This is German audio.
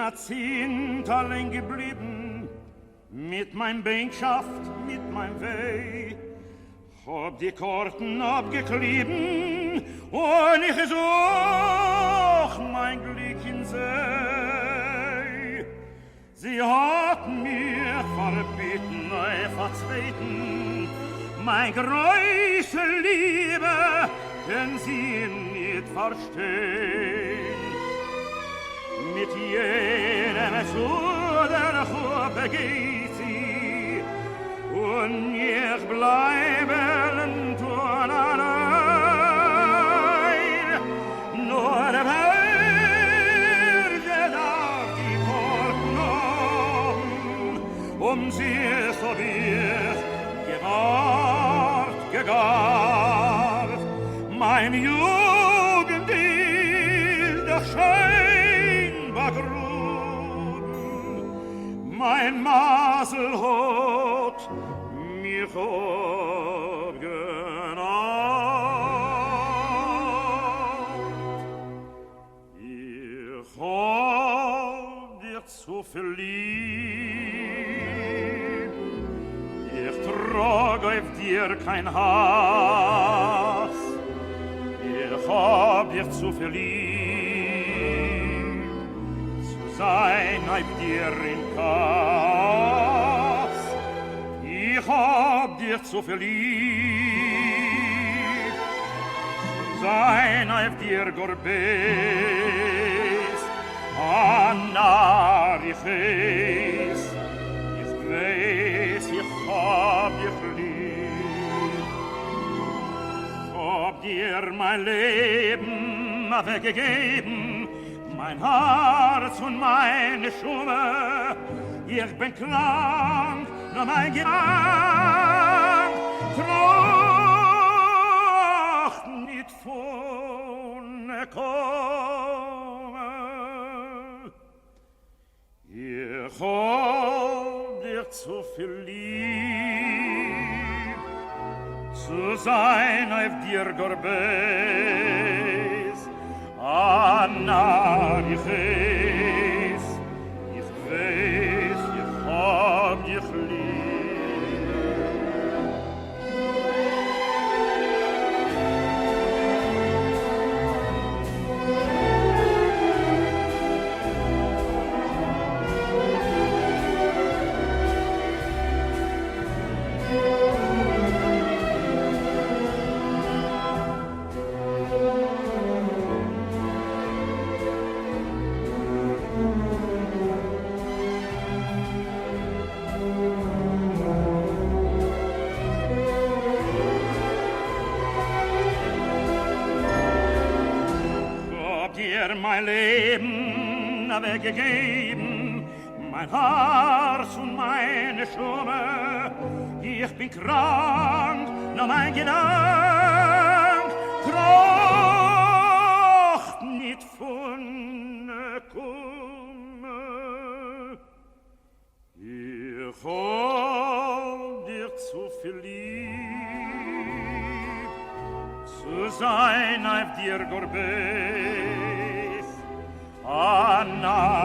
Jahrzehnt allein geblieben, mit mein Bänkschaft, mit mein Weh, hab die Karten abgeklebt und ich such mein Glück in See. Sie hat mir verbeten, verzweiten, mein größte Liebe, denn sie nicht verstehen. Mit jenem zu der Gruppe geht sie, und ich bleibe tun allein. Nur der Berge darf die Korten sie so wird gewahrt, gegart. Mein Jugend ist doch scheinbar grün, mein Masel hat mich abgenagt. Ich hab dir zu viel lieb, ich trag auf dir kein Hass. Ich hab dir zu viel lieb, zu sein auf dir in Kass. Ich hab dir zu viel lieb, zu sein auf dir Gorbes. Anna, ich weiß, ich hab dich lieb. Hab dir mein Leben weggegeben, mein Herz und meine Schuhe. Ich bin krank, nur mein Gedank tracht nicht von komme. Ich hab dir zu viel lieb, zu sein auf dir Gorbes. Anna, ich weiß, ich hab dich lieb. Mein Leben weggegeben, mein Herz und meine Schuhe. Ich bin krank, nur mein Gedank tracht nicht von komme. Ich hab dir zu viel lieb, zu sein auf dir Gorbes. Anna,